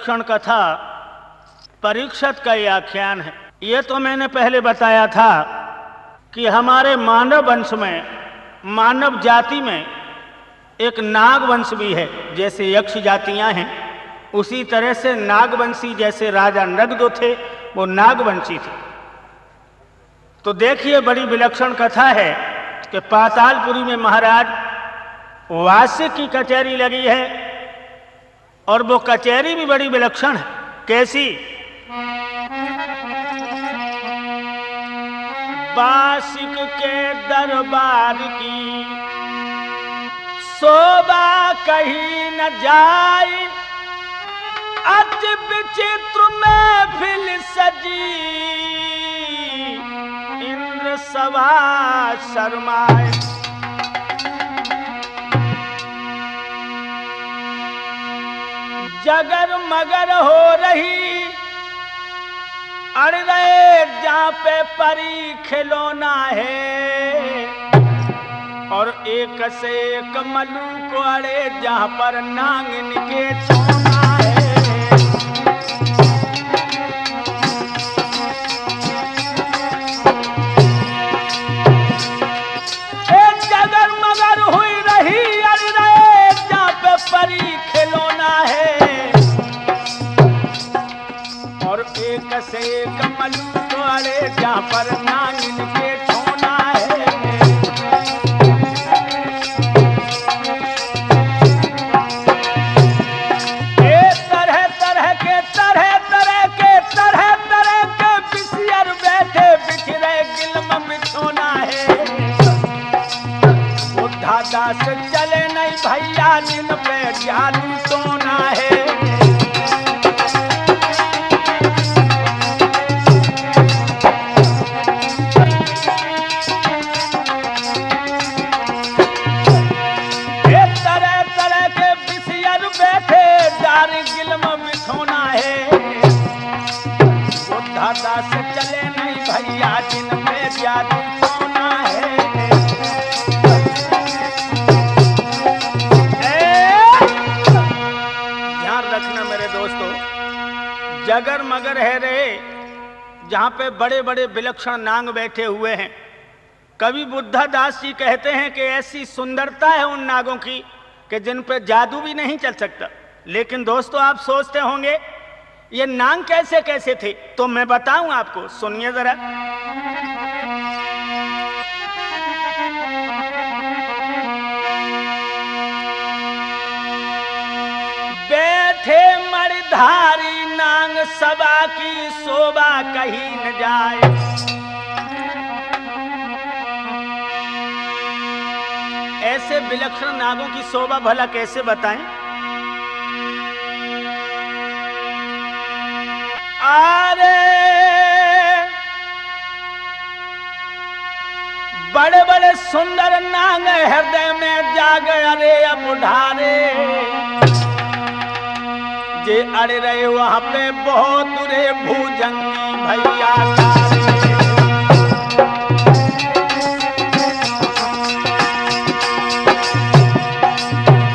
विलक्षण कथा परीक्षित का ये आख्यान है। ये तो मैंने पहले बताया था कि हमारे मानव वंश में, मानव जाति में एक नागवंश भी है। जैसे यक्ष जातियां हैं, उसी तरह से नागवंशी, जैसे राजा नग जो थे वो नागवंशी थे। तो देखिए, बड़ी विलक्षण कथा है कि पातालपुरी में महाराज वास्य की कचहरी लगी है, और वो कचहरी भी बड़ी विलक्षण है। कैसी? वासिक के दरबार की शोभा कहीं न जाए, अति विचित्र महफिल सजी, इंद्र सभा शर्माए। जगर मगर हो रही, अड़ गए जहां पे परी खिलौना है, और एक से एक मल्लू को अड़े जहां पर नांगन के सोना है। एक जगर मगर हुई रही, अड़ गए जहां पे परी खिलौना है, और एक से एक मल्लू को अड़े जहां पर नांगन के सोना है। दास चले नहीं भैया, जिन पे जादू सोना है। तरह तरह के बिसियर बैठे दार गिल्म बिछोना है। बुद्धा दास चले नहीं भैया, जिन पे जादू सोना है। जगर मगर है रे, जहां पे बड़े बड़े विलक्षण नांग बैठे हुए हैं। कवि बुद्धा दास जी कहते हैं कि ऐसी सुंदरता है उन नागों की कि जिन पे जादू भी नहीं चल सकता। लेकिन दोस्तों, आप सोचते होंगे ये नांग कैसे कैसे थे, तो मैं बताऊं आपको, सुनिए जरा। बैठे मणिधारी नांग, सभा की शोभा कहीं न जाए। ऐसे विलक्षण नागों की शोभा भला कैसे बताएं? अरे बड़े बड़े सुंदर नांग हृदय में जाग, अरे अब उठारे जे अड़े रहे वहां पे बहुत दूरे भुजंगी भैया कारे।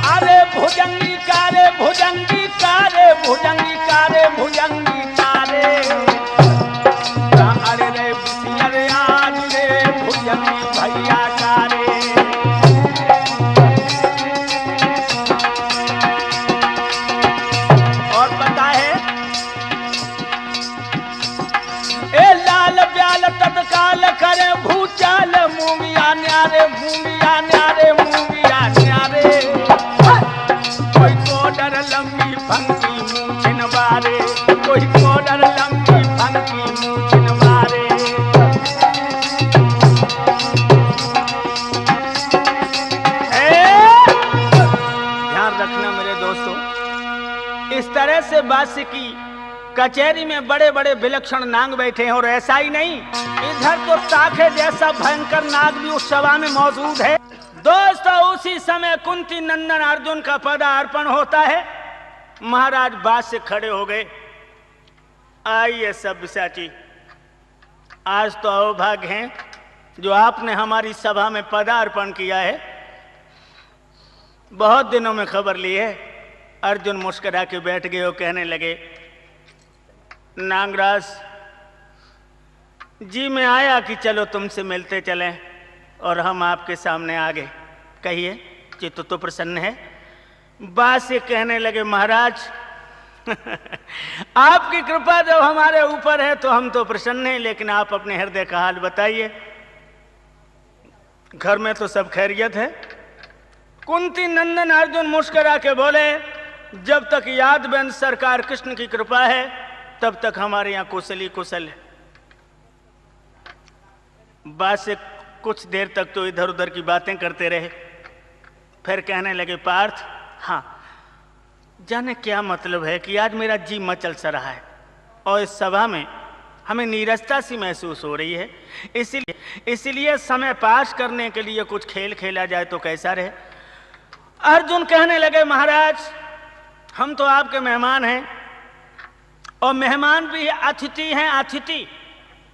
अरे भुजंगी कारे, भुजंगी कारे, भुजंगी कारे, भुजंगी कारे, अड़े रहे बिसियर आज रे भुजंगी भैया कारे। तत्काल करे भूचाल, मूंगिया न्यारे, मूंगिया न्यारे, मूंगिया न्यारे। कोई को डर लंबी फंकी मूंछ नवारे, कोई को डर लंबी फंकी मूंछ नवारे। ध्यान रखना मेरे दोस्तों, इस तरह से वास्य की कचहरी में बड़े बड़े विलक्षण नाग बैठे हैं। और ऐसा ही नहीं, इधर तो ताखे जैसा भयंकर नाग भी उस सभा में मौजूद है। दोस्तों, उसी समय कुंती नंदन अर्जुन का पदार्पण होता है। महाराज बात से खड़े हो गए। आइए सब्यसाची, आज तो अवभाग्य हैं जो आपने हमारी सभा में पदार्पण किया है। बहुत दिनों में खबर ली है अर्जुन मुस्कुरा के बैठ गए और कहने लगे, नागराज जी मैं आया कि चलो तुमसे मिलते चलें और हम आपके सामने आ गए। कहिए चित्त तो प्रसन्न है? बात से कहने लगे, महाराज आपकी कृपा जब हमारे ऊपर है तो हम तो प्रसन्न हैं, लेकिन आप अपने हृदय का हाल बताइए। घर में तो सब खैरियत है? कुंती नंदन अर्जुन मुस्कुरा के बोले, जब तक यादवंश सरकार कृष्ण की कृपा है तब तक हमारे यहाँ कुशली कुशल है। बात से कुछ देर तक तो इधर उधर की बातें करते रहे, फिर कहने लगे, पार्थ हाँ जाने क्या मतलब है कि आज मेरा जी मचल सा रहा है और इस सभा में हमें नीरसता सी महसूस हो रही है, इसीलिए समय पास करने के लिए कुछ खेल खेला जाए तो कैसा रहे। अर्जुन कहने लगे, महाराज हम तो आपके मेहमान हैं और मेहमान भी अतिथि हैं।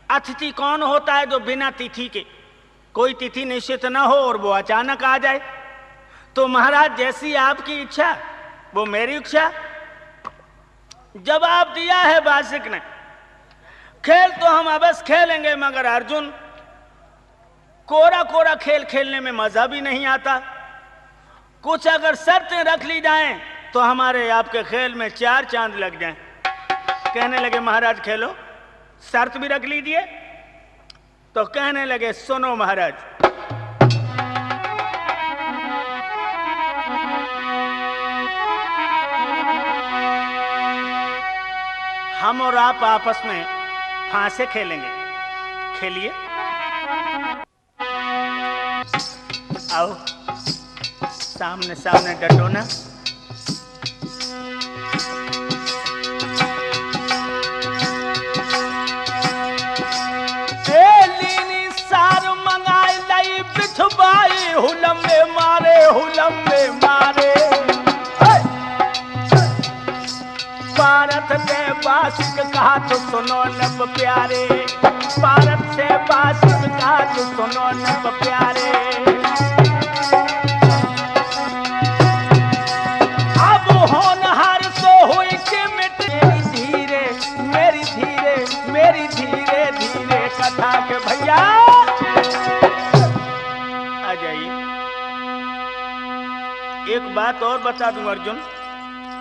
अतिथि कौन होता है? जो बिना तिथि के, कोई तिथि निश्चित ना हो और वो अचानक आ जाए। तो महाराज जैसी आपकी इच्छा वो मेरी इच्छा। जवाब दिया है बासिक ने, खेल तो हम अवश्य खेलेंगे, मगर अर्जुन कोरा कोरा खेल खेलने में मजा भी नहीं आता। कुछ अगर शर्तें रख ली जाएं तो हमारे आपके खेल में 4 चांद लग जाएं। कहने लगे, महाराज खेलो, शर्त भी रख लीजिए। तो कहने लगे, सुनो महाराज, हम और आप आपस में फांसे खेलेंगे। खेलिए, आओ सामने सामने डटो ना। बिछुबाई हुलम में मारे, हुलम में मारे। भारत से बासिक कहा तो सुनो नब प्यारे, भारत से बासिक कहा तो सुनो नब प्यारे। अब होनहार सो हुई कि मिट धीरे मेरी धीरे मेरी धीरे धीरे कथा के भैया आ जाइए। एक बात और बता दूं अर्जुन।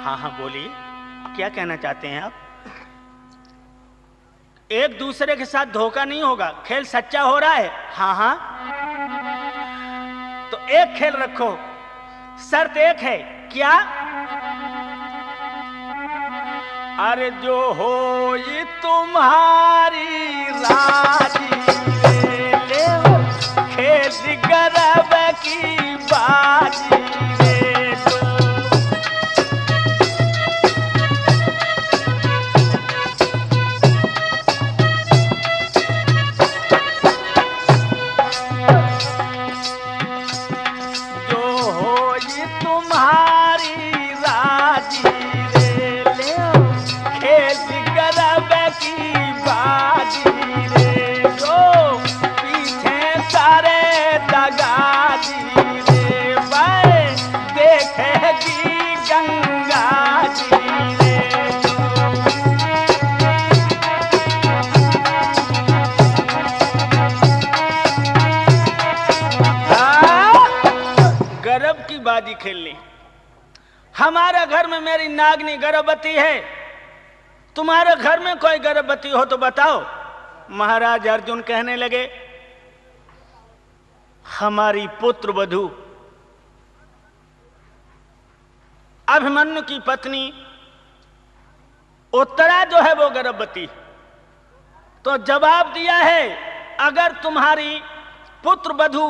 हाँ हाँ बोलिए, क्या कहना चाहते हैं आप? एक दूसरे के साथ धोखा नहीं होगा, खेल सच्चा हो रहा है। हाँ हाँ, तो एक खेल रखो, शर्त एक है। क्या? अरे जो हो ये तुम्हारी राजी ले लो, खेल गरब की बाजी ले लो। जो हो ये तुम्हारी राजी ले लो, खेल गरब की बाजी ले लो। पीछे सारे दगाजी रे भाई, देखेगी गंगा जी रे। गरब की बाजी खेलनी। हमारे घर में मेरी नागनी गर्भवती है, तुम्हारे घर में कोई गर्भवती हो तो बताओ। महाराज अर्जुन कहने लगे, हमारी पुत्र वधू अभिमन्यु की पत्नी उत्तरा जो है वो गर्भवती। तो जवाब दिया है, अगर तुम्हारी पुत्र वधू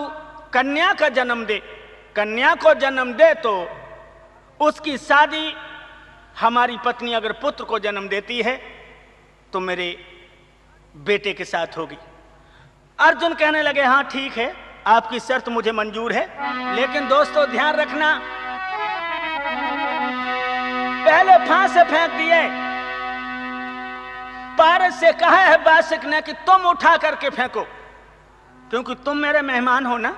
कन्या का जन्म दे, कन्या को जन्म दे तो उसकी शादी, हमारी पत्नी अगर पुत्र को जन्म देती है तो मेरे बेटे के साथ होगी। अर्जुन कहने लगे, हाँ ठीक है, आपकी शर्त मुझे मंजूर है, लेकिन दोस्तों ध्यान रखना, पहले फांसे फेंक दिए। पारस से कहा है बासिक ने कि तुम उठा करके फेंको, क्योंकि तुम मेरे मेहमान हो ना।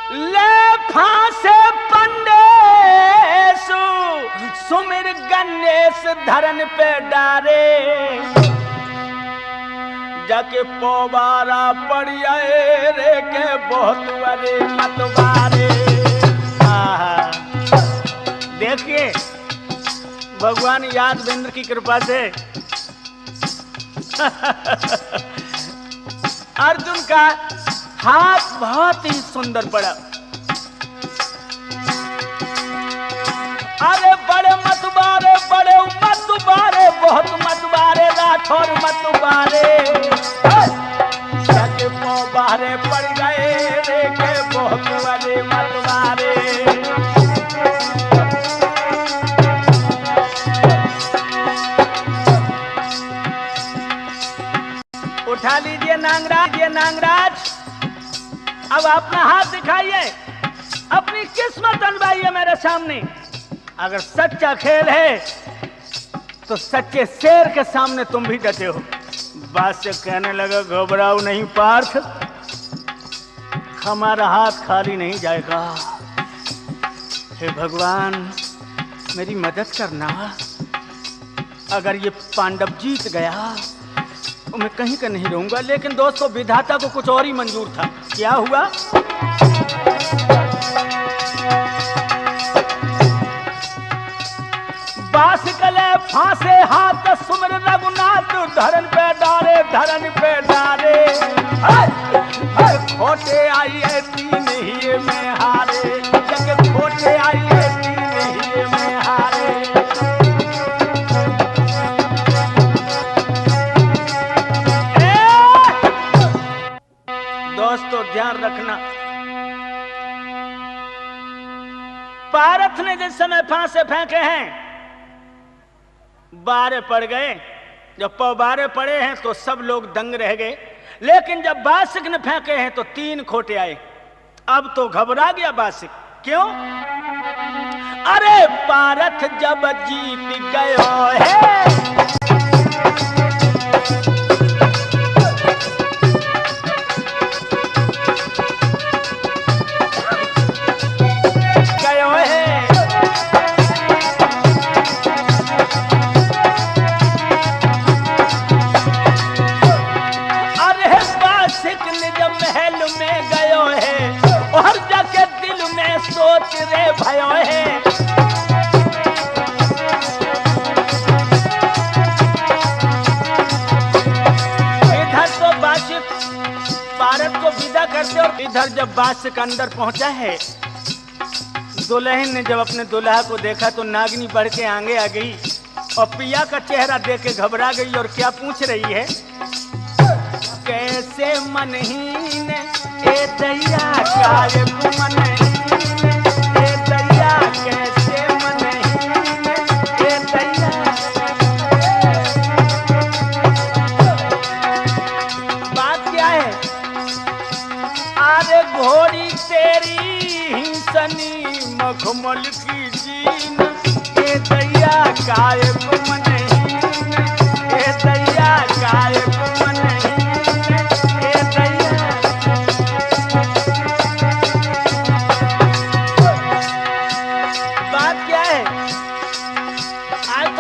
ले फांसे पंडे सु सुमिर गणेश धरन पे डारे, जाके पोबारा पड़ियाए रे के बहुत अरे मतवारे। देखिए भगवान यादवेंद्र की कृपा से अर्जुन का हाथ बहुत ही सुंदर पड़ा। अरे बड़े मतवारे, बड़े मतवारे, बहुत मतवारे, राठौर मतवारे, जाके पोबारे पड़ गए रे के बहुत बड़े मतवारे। उठा लीजिए नांगराज, ये नांगराज, अब अपना हाथ दिखाइए, अपनी किस्मत अनवाइए मेरे सामने। अगर सच्चा खेल है तो सच्चे शेर के सामने तुम भी डटे हो। बात से कहने लगा घबराओ नहीं पार्थ, हमारा हाथ खाली नहीं जाएगा। हे भगवान मेरी मदद करना, अगर ये पांडव जीत गया तो मैं कहीं का नहीं रहूंगा। लेकिन दोस्तों विधाता को कुछ और ही मंजूर था। क्या हुआ? बासिकले फांसे हाथ सुमिर रघुनाथ, धरन पे डारे, धरन पे डारे, खोटे आई है तीन ही में हारे, जग खोटे आई है तीन ही में हारे। दोस्तों ध्यान रखना, पारथ ने जिस समय फांसे फेंके हैं बारे पड़ गए। जब बारे पड़े हैं तो सब लोग दंग रह गए, लेकिन जब बासिक ने फेंके हैं तो 3 खोटे आए। अब तो घबरा गया बासिक। क्यों? अरे पारथ जब जीत गयो है, सोच रे भयो है। इधर तो बासिक पारथ को विदा करते, और इधर जब बासिक अंदर पहुंचा है, दुल्हन ने जब अपने दुल्हा को देखा तो नागिनी बढ़ के आगे आ गई और पिया का चेहरा देख के घबरा गई और क्या पूछ रही है? कैसे मनहीन ए दैया काय मनहीन, कैसे मनहीन ए दैया। बात क्या है? अरे घोड़ी तेरी हिंसनी मखमल की जीन, ए दैया काय मनहीन, ए दैया काय मनहीन, ए दैया।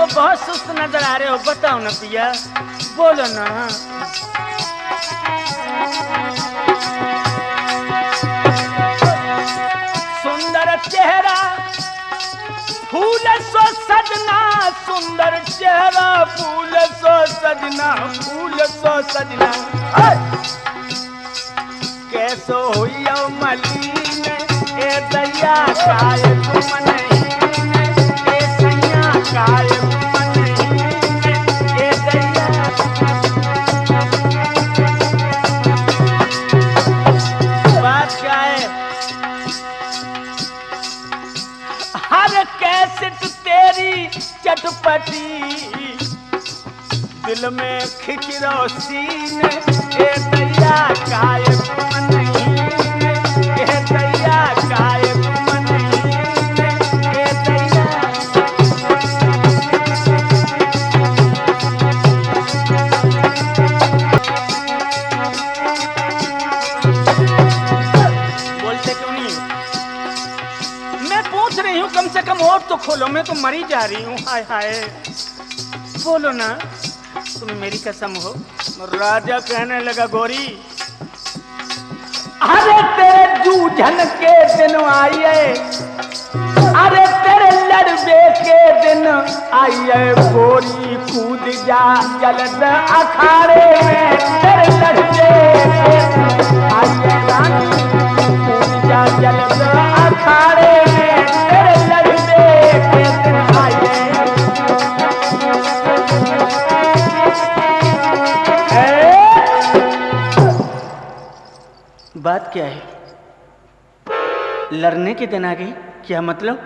बहुत सुस्त नजर आ रहे हो, बताओ ना पिया, बोलो ना। सुंदर चेहरा फूल सो सजना, सुंदर चेहरा फूल सो सजना, फूल सो सजना। कैसो हुई मलीन ए दैया काय मनहीन, ए सैया काय चटपटी दिल में खिंच रो सीन, ए दैया काय मनहीन, ए दैया काय मनहीन, ए दैया। बोलते क्यों नहीं? मैं पूछ रही हूँ, कम से कम और तो खोलो। तो मरी जा रही हूँ। हाय हाय, बोलो ना, तुम मेरी कसम हो। राजा कहने लगा, गोरी अरे तेरे जूझन के दिन आइए, अरे तेरे लड़बे के दिन आइए, गोरी कूद जा जल्द अखाड़े में, तेरे लड़बे के दिन आइए रानी, कूद जा जल्द अखाड़े में, तेरे लड़बे के दिन आइए। बात क्या है? लड़ने के दिन आ गई, क्या मतलब?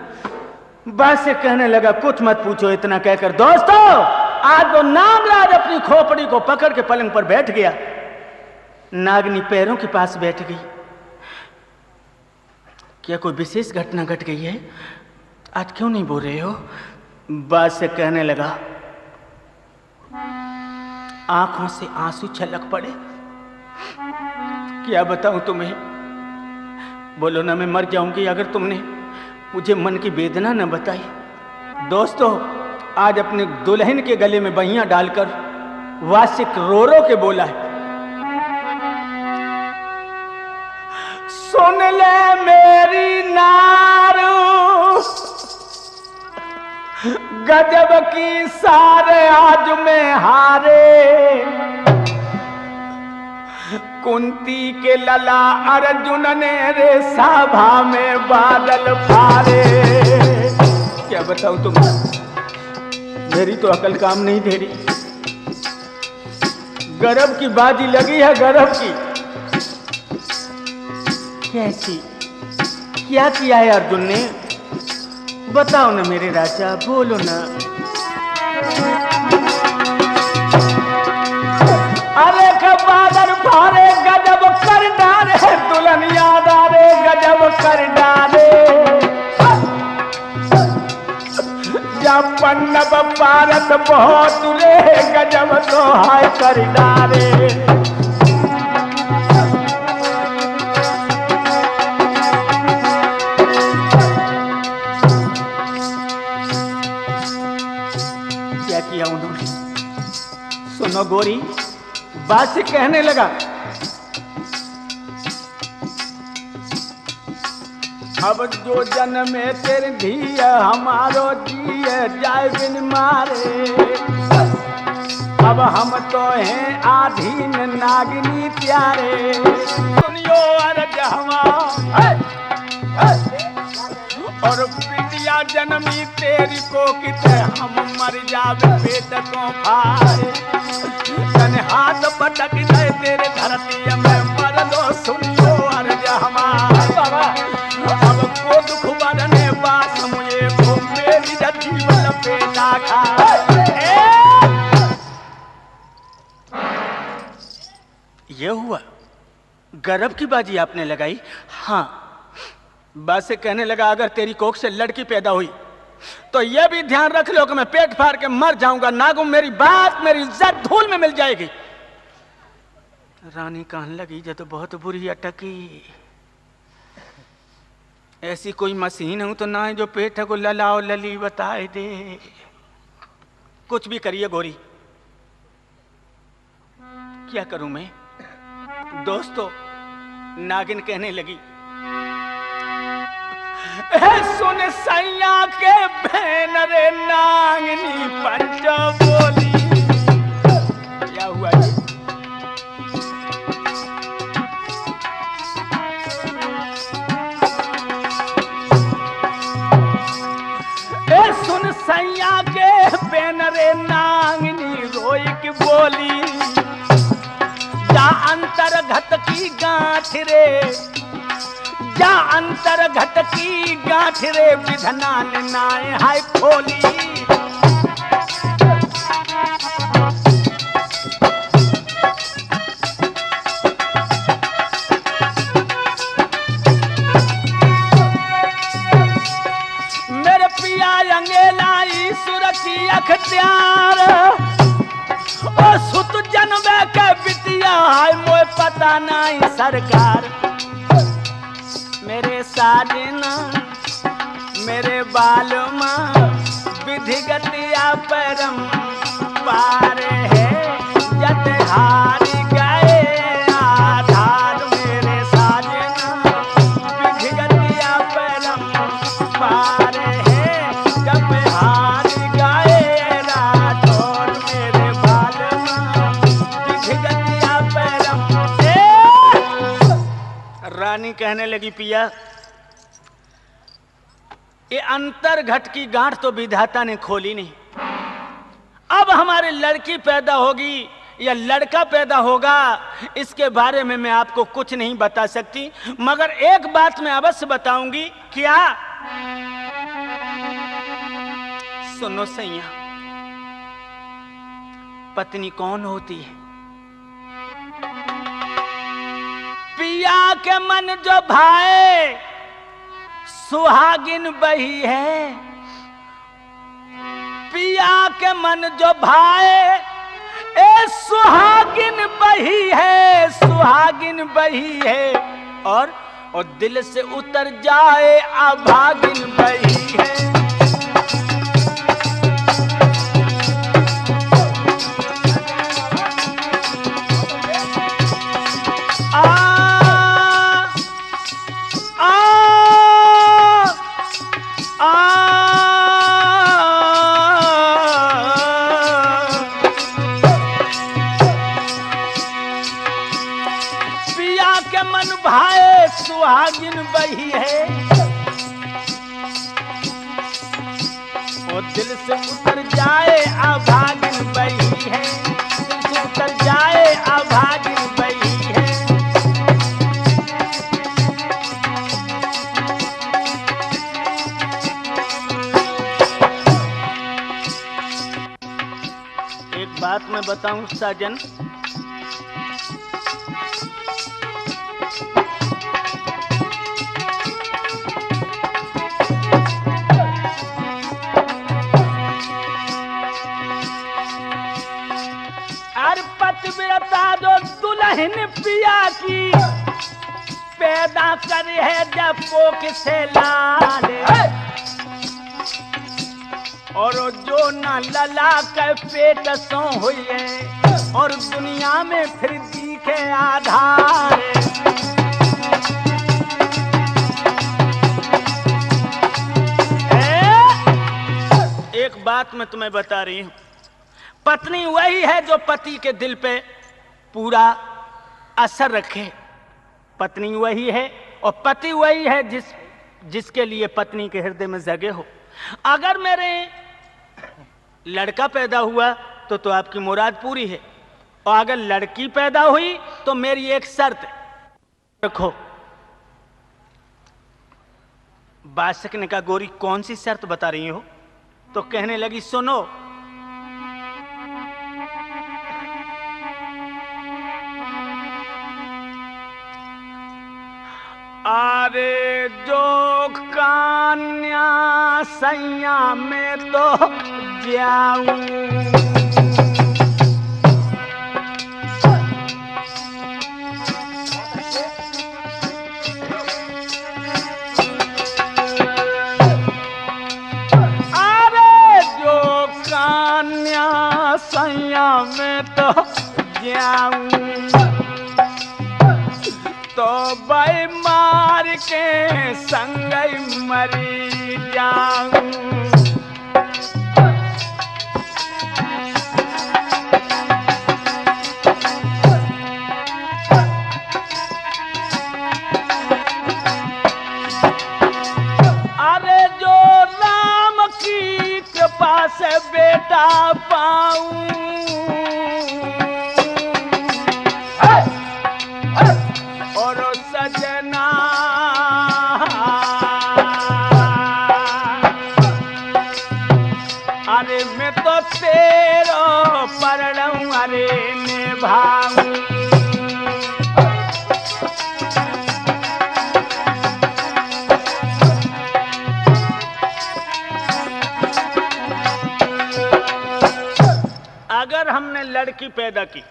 बात से कहने लगा, कुछ मत पूछो। इतना कहकर दोस्तों आज तो नागराज अपनी खोपड़ी को पकड़ के पलंग पर बैठ गया। नागनी पैरों के पास बैठ गई। क्या कोई विशेष घटना घट गई है? आज क्यों नहीं बोल रहे हो? बात से कहने लगा, आंखों से आंसू छलक पड़े। क्या बताऊं तुम्हें? बोलो ना, मैं मर जाऊंगी अगर तुमने मुझे मन की वेदना न बताई। दोस्तों आज अपने दुल्हन के गले में बहियां डालकर वासिक रो रो के बोला है, सुन ले मेरी नारू, गजब की सारे आज में हारे, कुंती के लला अर्जुन ने रे सभा में बादल फारे। क्या बताऊं तुम्हें, मेरी तो अकल काम नहीं दे रही। गरब की बाजी लगी है, गरब की। कैसी? क्या किया है अर्जुन ने? बताओ ना मेरे राजा, बोलो ना। अरे बादल फारे गजब कर डारे, दुल्हन याद आ रे गजब कर डारे, जब पन्नब पारत बहुत रे गजब तो हाय कर डारे। क्या किया उन्होंने? सुनो गोरी, बात से कहने लगा, अब जो जन्मे तेरे धिया हमारो जिए जाए बिन मारे, अब हम तो हैं आधीन नागिनी प्यारे, सुनियो अर्ज हमार, और बिटिया जन्मी तेरी को किते हम मर जावे पेट को फारे, तने हाथ पटक दे तेरे धरती में मर दो, सुनियो अर्ज हमार। अब को दुख बरने पास मुझे वो मेरी जीवन पेटा खा। ये हुआ? गर्भ की बाजी आपने लगाई? हाँ। बात से कहने लगा, अगर तेरी कोख से लड़की पैदा हुई तो यह भी ध्यान रख लो कि मैं पेट फाड़ के मर जाऊंगा। नागुम मेरी बात, मेरी इज्जत धूल में मिल जाएगी। रानी कहने लगी, जो तो बहुत बुरी अटकी, ऐसी कोई मशीन हूं तो ना है जो पेट को ललाओ लली बताए दे। कुछ भी करिए गोरी, क्या करूं मैं? दोस्तों नागिन कहने लगी, सुन सैया के बहन रे नागिनी पंच बोली। क्या हुआ ये? सुन सैया के बहन रे नागिनी रोई की बोली, जा अंतर घट की गांठ रे, जा अंतर घट की गांठ रे, विधना ने नाए हाय खोली। मेरे पिया अंगेला ईश्वर की अख्तियार, ओ सुत जन्मे के बिटिया हाय मोए पता नहीं सरकार। मेरे साजना मेरे बालमा विधिगतिया परम पार है, जत हारी गए आधार मेरे साजना। विधिगतिया परम पार है, जब हारी गए राठौर मेरे बालमा। विधिगतिया परम। रानी कहने लगी पिया, ये अंतर घट की गांठ तो विधाता ने खोली नहीं। अब हमारी लड़की पैदा होगी या लड़का पैदा होगा, इसके बारे में मैं आपको कुछ नहीं बता सकती, मगर एक बात मैं अवश्य बताऊंगी। क्या? सुनो सैया, पत्नी कौन होती है? पिया के मन जो भाए सुहागिन बही है। पिया के मन जो भाए ए सुहागिन बही है, सुहागिन बही है। और दिल से उतर जाए अभागिन बही है। सुहागिन बही है, और दिल से उतर जाए अभागिन बही है। दिल से उतर जाए अभागिन बही है। एक बात मैं बताऊं साजन, जो दुल्हन पिया की पैदा कर है जब पोक से लाल, और जो न लला के पेट सो हुई है, और दुनिया में फिर दिखे आधार। एक बात मैं तुम्हें बता रही हूं, पत्नी वही है जो पति के दिल पे पूरा असर रखे। पत्नी वही है और पति वही है जिसके लिए पत्नी के हृदय में जगह हो। अगर मेरे लड़का पैदा हुआ तो आपकी मुराद पूरी है, और अगर लड़की पैदा हुई तो मेरी एक शर्त रखो। बादशाह ने कहा, गोरी कौन सी शर्त बता रही हो? तो कहने लगी, सुनो, अरे जो कन्या सैया में तो जाऊं, अरे जो कन्या सैया में तो जाऊं, तो भाई मार के संग मरी जाऊं। अरे जो राम की कृपा से बेटा पाऊं, सजना अरे मैं तो तेरो परणऊ अरे निभाऊं। अगर हमने लड़की पैदा की,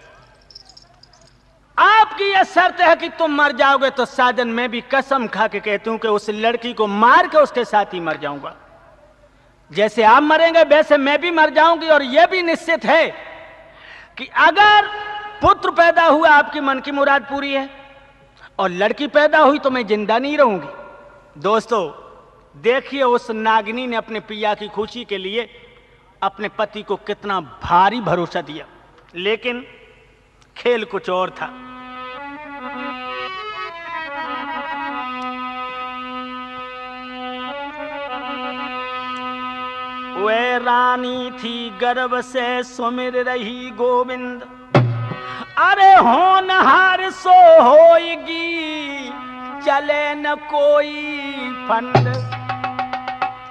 आपकी यह शर्त है कि तुम मर जाओगे, तो साजन मैं भी कसम खा के कहती हूं कि उस लड़की को मार के उसके साथ ही मर जाऊंगा। जैसे आप मरेंगे वैसे मैं भी मर जाऊंगी, और यह भी निश्चित है कि अगर पुत्र पैदा हुआ आपकी मन की मुराद पूरी है, और लड़की पैदा हुई तो मैं जिंदा नहीं रहूंगी। दोस्तों देखिए उस नागिनी ने अपने पिया की खुशी के लिए अपने पति को कितना भारी भरोसा दिया, लेकिन खेल कुछ और था। वे रानी थी गर्भ से सुमिर रही गोविंद, अरे होनहार सो होएगी चले न कोई फंड।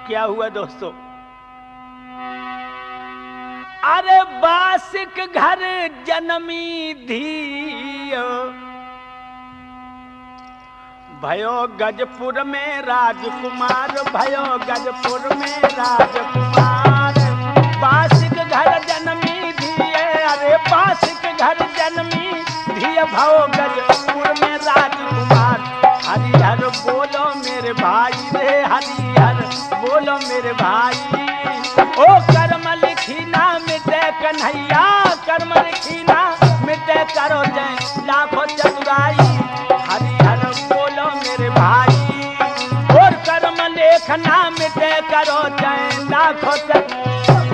क्या हुआ दोस्तों? अरे बासिक घर जन्मी धियो, भयो गजपुर में राजकुमार, भयो गजपुर में राजकुमार। बासिक घर जन्मी धिये, अरे बासिक घर जन्मी धिये, भयो गजपुर में राजकुमार। हरिहर बोलो मेरे भाई रे, हरिहर बोलो मेरे भाई। ओ कर्म लिखी ना मिटे कन्हैया, कर्म लिखी ना मिटे करो जय लाखों चतुराई। हरिहर बोलो मेरे भाई, और कर्म लेखना मिटे करो जय लाखों चतुराई।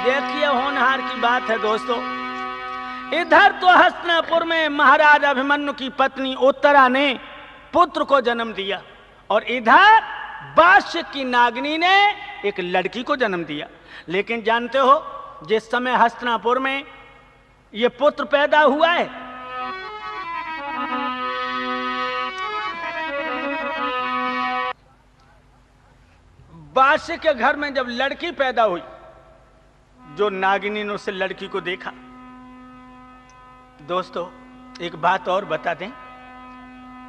देखिए होनहार की बात है दोस्तों। इधर तो हस्तिनापुर में महाराज अभिमन्यु की पत्नी उत्तरा ने पुत्र को जन्म दिया, और इधर बाष्य की नागिनी ने एक लड़की को जन्म दिया। लेकिन जानते हो जिस समय हस्तिनापुर में यह पुत्र पैदा हुआ है, बाष्य के घर में जब लड़की पैदा हुई, जो नागिनी ने उस लड़की को देखा। दोस्तों एक बात और बता दें,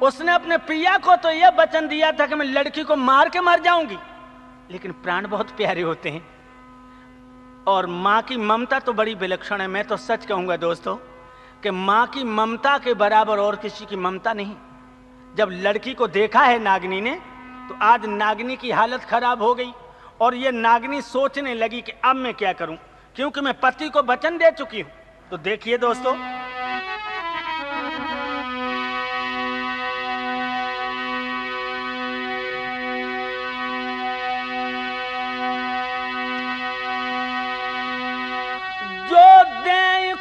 उसने अपने पिया को तो यह वचन दिया था कि मैं लड़की को मार के मर जाऊंगी, लेकिन प्राण बहुत प्यारे होते हैं, और मां की ममता तो बड़ी विलक्षण है। मैं तो सच कहूंगा दोस्तों कि मां की ममता के बराबर और किसी की ममता नहीं। जब लड़की को देखा है नागिनी ने, तो आज नागिनी की हालत खराब हो गई, और ये नागिनी सोचने लगी कि अब मैं क्या करूं, क्योंकि मैं पति को वचन दे चुकी हूं। तो देखिए दोस्तों,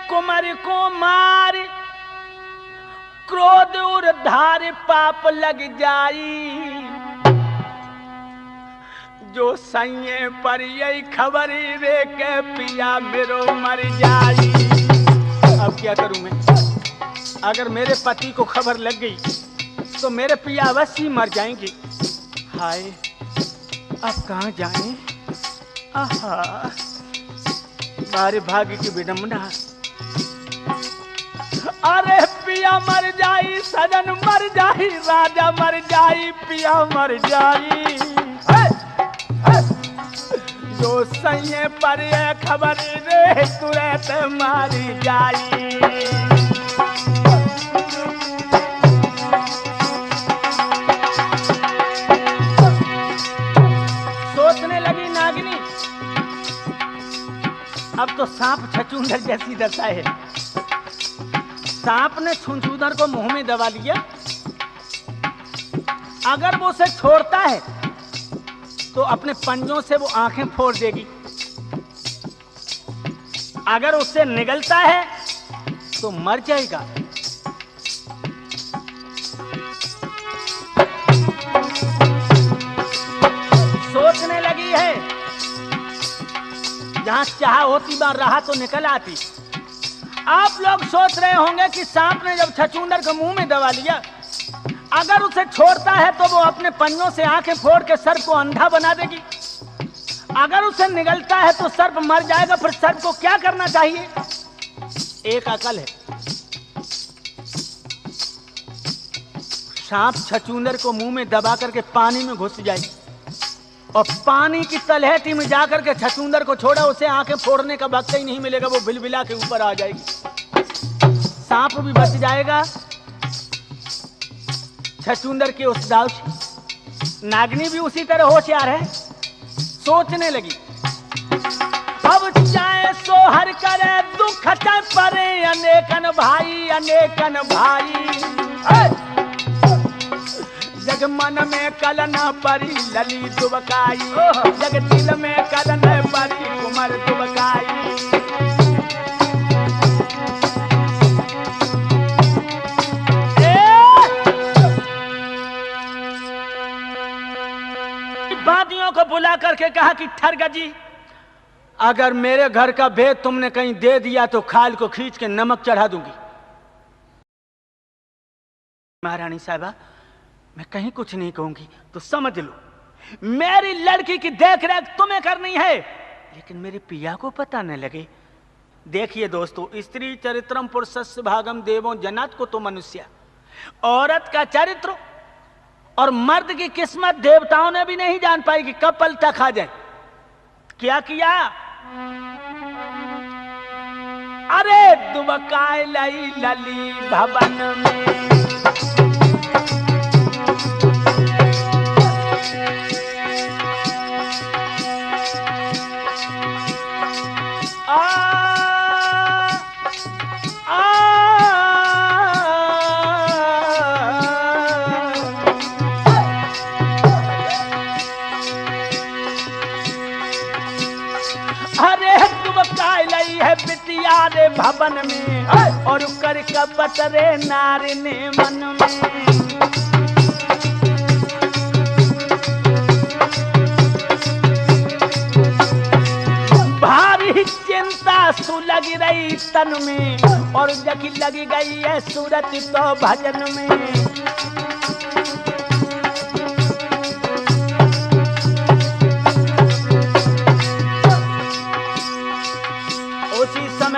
कुमार को मार क्रोध उर्धार पाप लग जाई, जो सैये पर यही खबर रे के पिया मेरो मर जाई। अब क्या करूं मैं? अगर मेरे पति को खबर लग गई तो मेरे पिया अवश्य मर जाएंगे। हाय अब कहां जाएं? आहा बारे भाग्य की विडंबना। अरे पिया मर जाई, सजन मर जाई, राजा मर जाई, पिया मर जाई। जो सैये पर ये खबर रे तुरंत मारी जाई। सोचने लगी नागिनी, अब तो सांप छछूंदर जैसी दशा है। सांप ने छछूंदर को मुंह में दबा लिया। अगर वो उसे छोड़ता है तो अपने पंजों से वो आंखें फोड़ देगी, अगर उससे निगलता है तो मर जाएगा। सोचने लगी है, जहां चाह होती बार राह तो निकल आती। आप लोग सोच रहे होंगे कि सांप ने जब छछूंदर को मुंह में दबा लिया, अगर उसे छोड़ता है तो वो अपने पंजों से आंखें फोड़ के सर्प को अंधा बना देगी। अगर उसे निगलता है तो सर्प मर जाएगा। फिर सर्प को क्या करना चाहिए? एक अकल है, सांप छछूंदर को मुंह में दबा करके पानी में घुस जाए, और पानी की तलहटी में जाकर के छछूंदर को छोड़ा, उसे आंखें फोड़ने का वक्त ही नहीं मिलेगा, वो बिलबिला के ऊपर आ जाएगी। सांप भी बच जाएगा छछूंदर के उस दाव से। नागिनी भी उसी तरह होशियार है। सोचने लगी जाए सोहर करे दुख ते परे अनेकन भाई जग मन में कल न परी लली दुबकाई जग दिल में कल न परी कुमर दुबकाई बादियों को बुला करके कहा कि ठरगा जी, अगर मेरे घर का भेद तुमने कहीं दे दिया तो खाल को खींच के नमक चढ़ा दूंगी। महारानी साहिबा, मैं कहीं कुछ नहीं कहूंगी तो समझ लो, मेरी लड़की की देखरेख तुम्हें करनी है, लेकिन मेरे पिया को पता न लगे। देखिए दोस्तों, स्त्री चरित्रम पुरुषस्य भागम देवो जनात को तो मनुष्य, औरत का चरित्र और मर्द की किस्मत देवताओं ने भी नहीं जान पाई कि कब पलटा खा जाए। क्या किया? अरे दुबकाए लाई लली भवन में है बिटिया रे भवन में और कर कपट रे नारी ने मन में। भारी चिंता सु लगी रही तन में और जकी लगी गई है सूरत तो भजन में।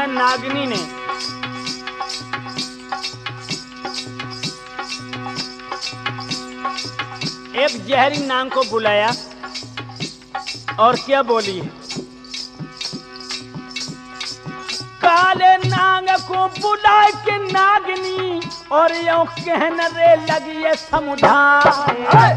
नागिनी ने एक जहरी नाग को बुलाया और क्या बोली? काले नाग को बुला के नागिनी और यूं कहने रे लगी है समुदाय,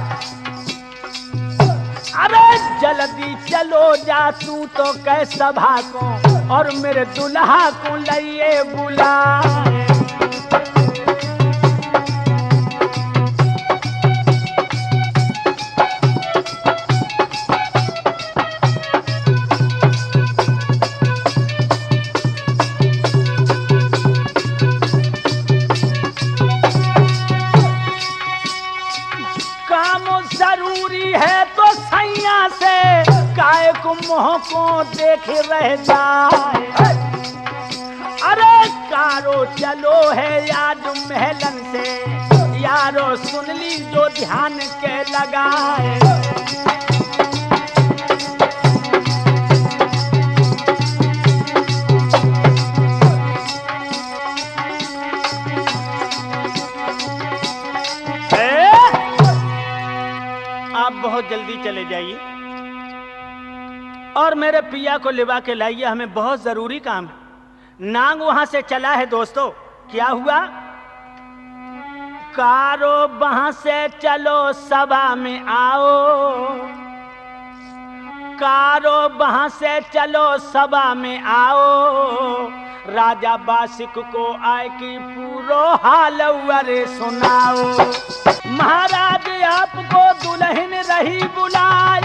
अरे जल्दी चलो जा तू तो कह सभा को और मेरे दुल्हा को लाइए बुलाए। जरूरी है तो सैया से काय को मोह को देख रह जाए। अरे कारो चलो है याद महलन से यारो सुन ली जो ध्यान के लगाए। आप बहुत जल्दी चले जाइए और मेरे पिया को लिवा के लाइए, हमें बहुत जरूरी काम है। नाग वहां से चला है दोस्तों। क्या हुआ? कारो वहां से चलो सभा में आओ, कारो वहां से चलो सभा में आओ, राजा बासिक को आए की पूरो हाल अरे सुनाओ। महाराज आपको दुल्हन रही बुलाए,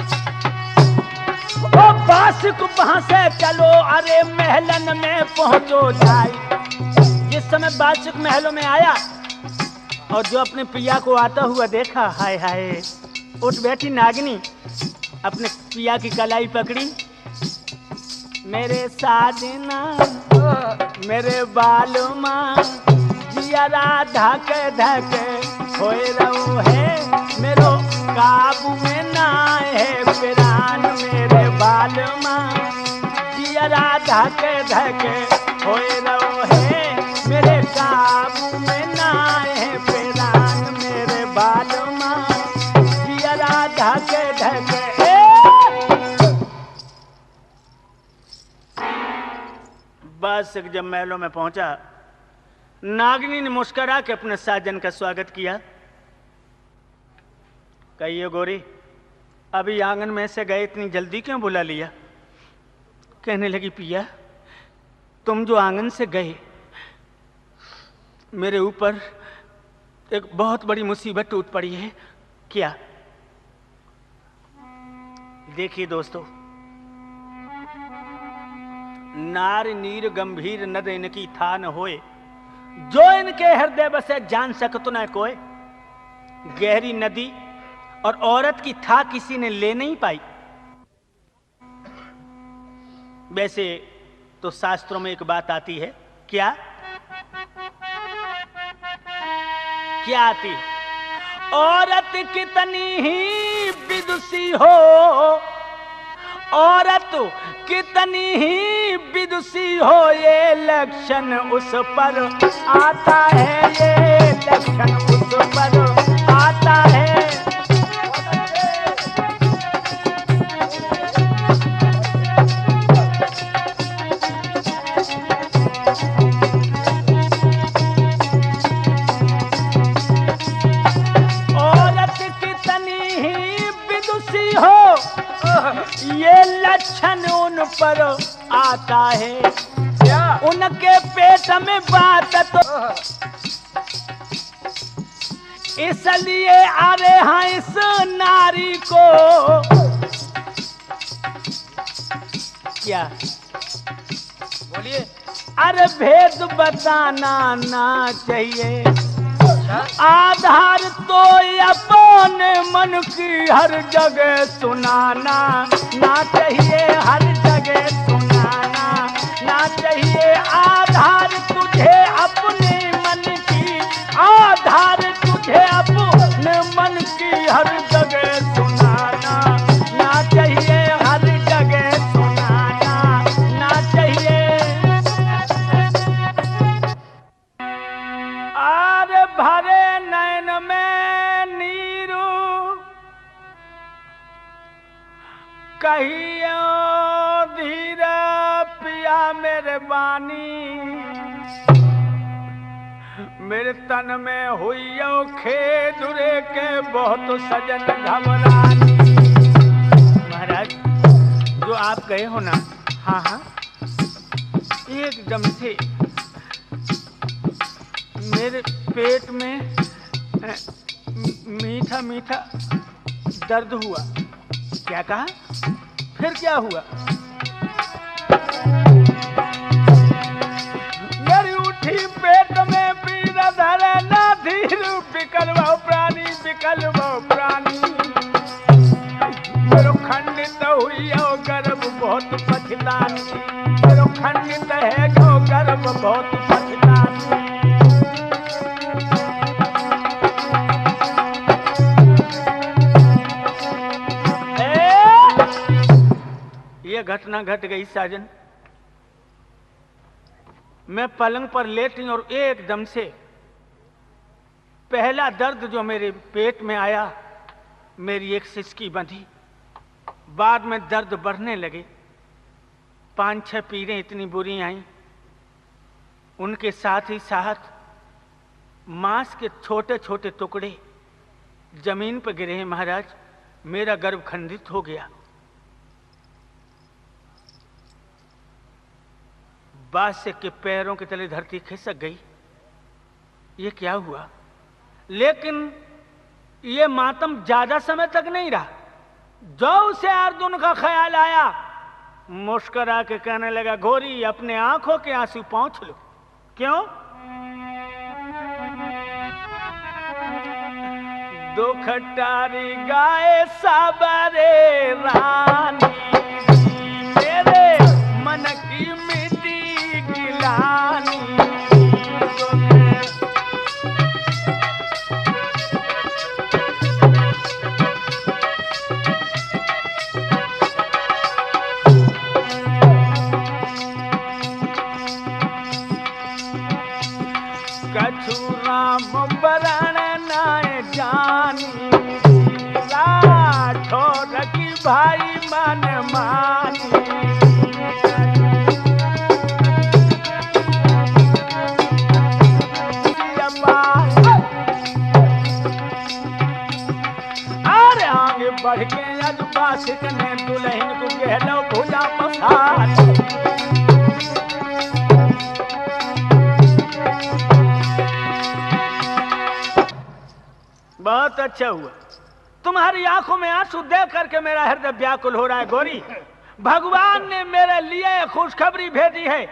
ओ बासिक वहां से चलो अरे महलन में पहुंचो जाए। जिस समय बासिक महलों में आया और जो अपने पिया को आता हुआ देखा, हाय हाय, उठ बैठी नागिनी, अपने पिया की कलाई पकड़ी, मेरे साजना मेरे बालमा जियरा धक धक होए रहू है, मेरो काबू में ना है प्राण मेरे बालमा जियरा धक धक होए रहू है, मेरे काबू में ना है प्राण मेरे बालमा जियरा धक धक। बस जब महलों में पहुंचा, नागिनी ने मुस्कुरा के अपने साजन का स्वागत किया। कहिए गोरी, अभी आंगन में से गए, इतनी जल्दी क्यों बुला लिया? कहने लगी, पिया तुम जो आंगन से गए, मेरे ऊपर एक बहुत बड़ी मुसीबत टूट पड़ी है। क्या? देखिए दोस्तों, नार नीर गंभीर नद इनकी था न होए, जो इनके हृदय बसे जान सकत न कोय। गहरी नदी और औरत की था किसी ने ले नहीं पाई। वैसे तो शास्त्रों में एक बात आती है, क्या क्या आती है? औरत कितनी ही विदुषी हो, औरत कितनी ही विदुषी हो, ये लक्षण उस पर आता है, ये लक्षण उस पर आता है। औरत कितनी ही विदुषी हो, ये लक्षण उन पर आता है। उनके पेट में बात तो इसलिए आ रहे हैं इस नारी को। क्या बोलिए। अरे भेद बताना ना चाहिए, आधार तो अपने मन की हर जगह सुनाना ना चाहिए, हर जगह सुनाना ना चाहिए। आधार तुझे अपने मन की, आधार तुझे अपने मन की हर जगह सुनाना ना चाहिए, हर जगह सुनाना ना चाहिए। आरे भरे नैन में नीरू, कहियो धीरे पिया मेरे बानी। मेरे तन में हुई खेदुरे के बहुत सजन घबरानी। महाराज जो आप गए हो ना, हाँ हाँ, एकदम से मेरे पेट में मीठा मीठा दर्द हुआ। क्या कहा? फिर क्या हुआ? मेरी उठी पेट में पीड़ा धरे ना धीर, बिकल बहु प्राणी, बिकल बहु प्राणी। मेरो खंडित हुई और गर्भ बहुत पछतानी, मेरो खंडित है गो गर्भ बहुत पछतानी। ये घटना घट गई साजन। मैं पलंग पर लेटी और एकदम से पहला दर्द जो मेरे पेट में आया, मेरी एक सिसकी बंधी। बाद में दर्द बढ़ने लगे, 5-6 पीड़ें इतनी बुरी आईं। उनके साथ ही साथ मांस के छोटे छोटे टुकड़े जमीन पर गिरे हैं। महाराज मेरा गर्भ खंडित हो गया। बादशाह के पैरों के तले धरती खिसक गई। ये क्या हुआ? लेकिन ये मातम ज्यादा समय तक नहीं रहा। जो उसे अर्जुन का ख्याल आया, मुस्कुरा के कहने लगा, घोरी अपने आंखों के आंसू पोंछ लो। क्यों? दुख टारी गाए सबरे रानी, मेरे मन की मिट्टी गिलानी। कछु राम बरण नाय जानी, राठौर की भाई मन मानी। अरे आगे बढ़ के अजबासिक ने दुल्हन को गहलो भुजा पसार। अच्छा हुआ, तुम्हारी आंखों में आंसू देख करके मेरा हृदय व्याकुल हो रहा है। गौरी, भगवान ने मेरे लिए खुशखबरी भेजी है,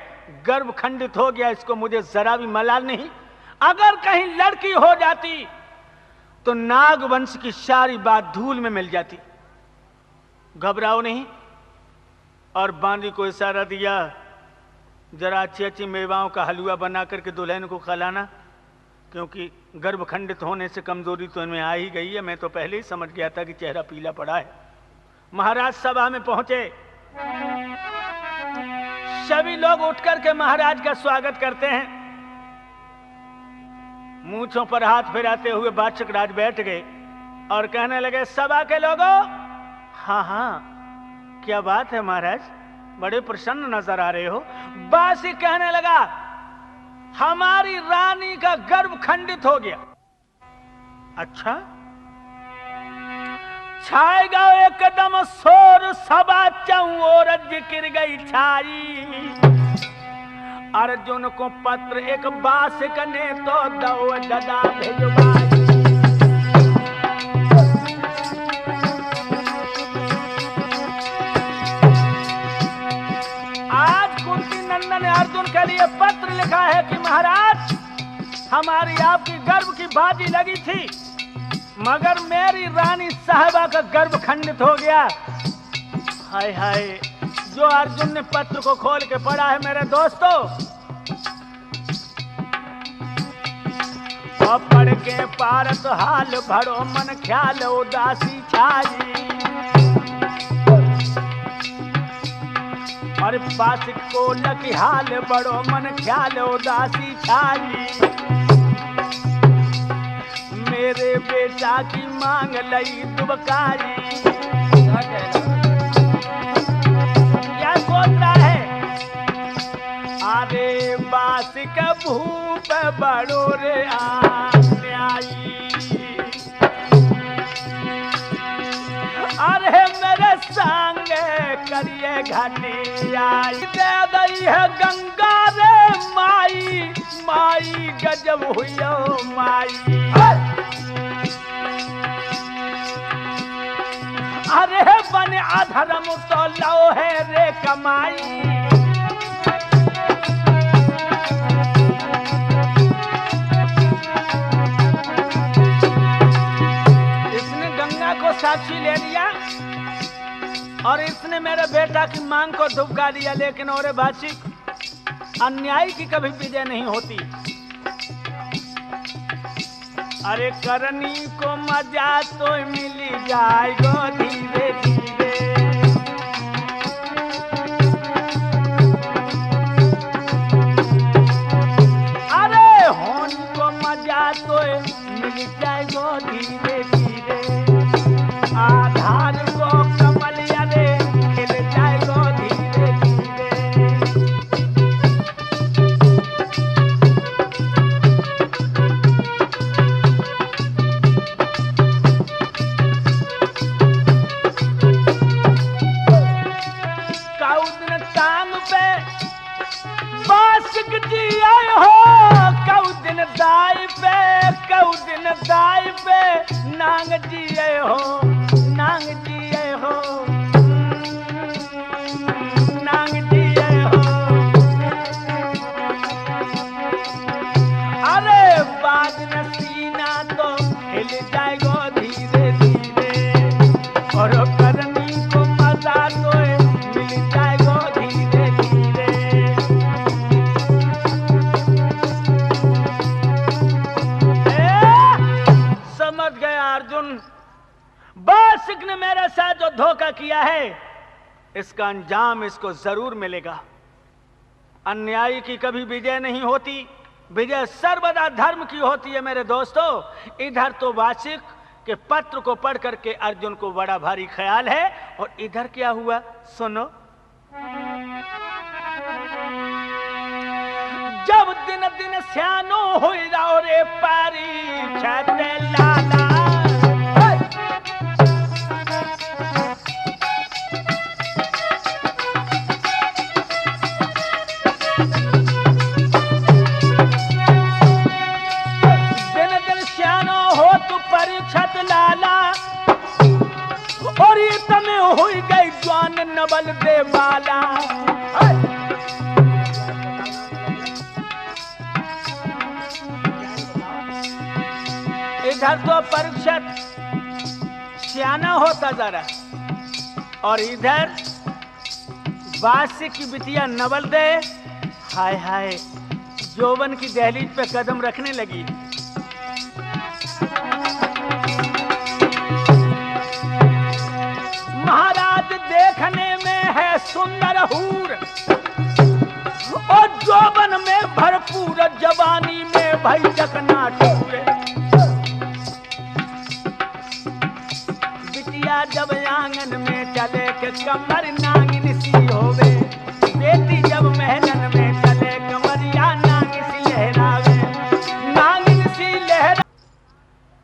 गर्भ खंडित हो गया, इसको मुझे जरा भी मलाल नहीं। अगर कहीं लड़की हो जाती तो नागवंश की सारी बात धूल में मिल जाती। घबराओ नहीं। और बांदी को इशारा दिया, जरा अच्छी अच्छी मेवाओं का हलवा बना करके दुल्हन को खिलाना, क्योंकि गर्भ खंडित होने से कमजोरी तो इनमें आ ही गई है। मैं तो पहले ही समझ गया था कि चेहरा पीला पड़ा है। महाराज सभा में पहुंचे, सभी लोग उठ करके महाराज का स्वागत करते हैं। मूंछों पर हाथ फिराते हुए बादशाह राज बैठ गए और कहने लगे, सभा के लोगों, हाँ हाँ क्या बात है महाराज, बड़े प्रसन्न नजर आ रहे हो। बासी कहने लगा, हमारी रानी का गर्भ खंडित हो गया। अच्छा, छाएगा एकदम शोर, सभा चौर जिक्र गई छाई। अर्जुन को पत्र एक बासिक ने तो दो ददा भिजवाई। आज कुंती नंदन ने अर्जुन के लिए पत्र लिखा है कि महाराज, हमारी आपकी गर्भ की बाजी लगी थी, मगर मेरी रानी साहिबा का गर्भ खंडित हो गया। हाय हाय, जो अर्जुन ने पत्र को खोल के पढ़ा है मेरे दोस्तों, और पढ़ के पारत हाल भरो मन ख्याल उदासी छाई। और बासिक को लकी हाल बड़ो मन ख्याल उदासी छाई। मेरे बेटा की मांग लई दुबकारी। क्या सोच रहा है? अरे बासिक भूप बड़ो रे आई। अरे मेरे संग करिए घाटी आई। दे दई है गंगा रे माई, माई गजब हुई माई। अरे बने अधर्म तो लो है रे कमाई। इसने गंगा को साक्षी ले लिया और इसने मेरे बेटा की मांग को धुपका दिया। लेकिन और बाची, अन्याय की कभी विजय नहीं होती। अरे करनी को मजा तो मिली जाएगा धीरे धीरे। अरे होनी को मजा तो मिली जाएगा धीरे धीरे। आधार को कमल अरे खिल जाएगा धीरे धीरे। जी आए हो कऊ दिन दाई पे, कऊ दिन दाई पे नांग जी आए हो, नांग जी आए हो, नांग जी आए हो। अरे बाद न सीना तो हिल जाएगा धीरे धीरे। और करनी को मजा तो मिल जाएगा धीरे धीरे। समझ गया अर्जुन, बासिक ने मेरे साथ जो धोखा किया है इसका अंजाम इसको जरूर मिलेगा। अन्यायी की कभी विजय नहीं होती, विजय सर्वदा धर्म की होती है मेरे दोस्तों। इधर तो बासिक के पत्र को पढ़ करके अर्जुन को बड़ा भारी ख्याल है, और इधर क्या हुआ सुनो। जब दिन दिन स्यानो हो जाओ रे पारी छते लाला। दिन दिन स्यानो हो तू परीक्षत वाला। इधर तो परीक्षित सियाना होता जा रहा और इधर वास्य की बिटिया नवल दे हाय हाय यौवन की दहलीज पे कदम रखने लगी। महाराज देखने में है सुंदर हूर और यौवन में भरपूर, जवानी में भई चकनाचूर। बिटिया जब आंगन में चले के कमर नागिन सी होवे, बेटी जब महलन में चले कमरिया नागिन सी लहरावे, नागिन सी लहरा।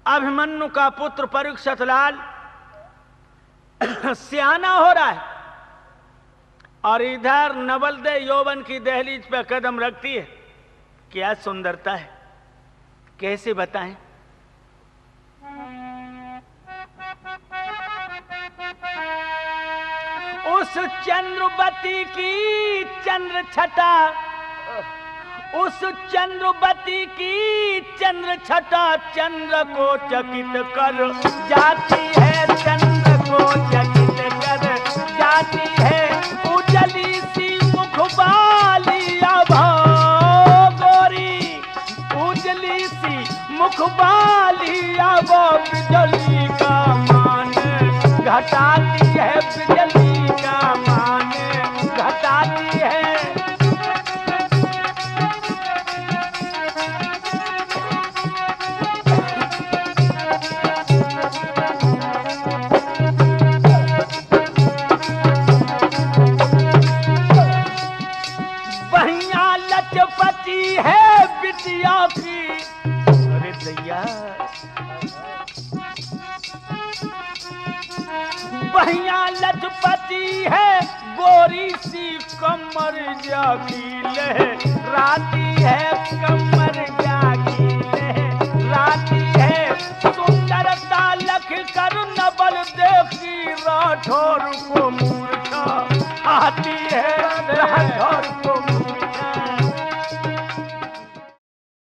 अभिमन्यु का पुत्र परीक्षित लाल सियाना हो रहा है और इधर नवल दे यौवन की दहलीज पे कदम रखती है। क्या सुंदरता है, कैसे बताएं। उस चंद्रवती की चंद्र छटा, उस चंद्रवती की चंद्र छटा चंद्र को चकित कर जाती है, चंद्र को चकित कर जाती है। उजली सी मुखबाली आभा गोरी, उजली सी मुखबाली आभा बिजली का मान घटाती है, बिजली का मान घटाती है। बहिया लचपति है बिटिया की, अरे दैया बहिया लचपति है गोरी सी कमर जागी लहराती है, कमर जागी लहराती है। सुंदरता लख कर नबल देखी राठौर को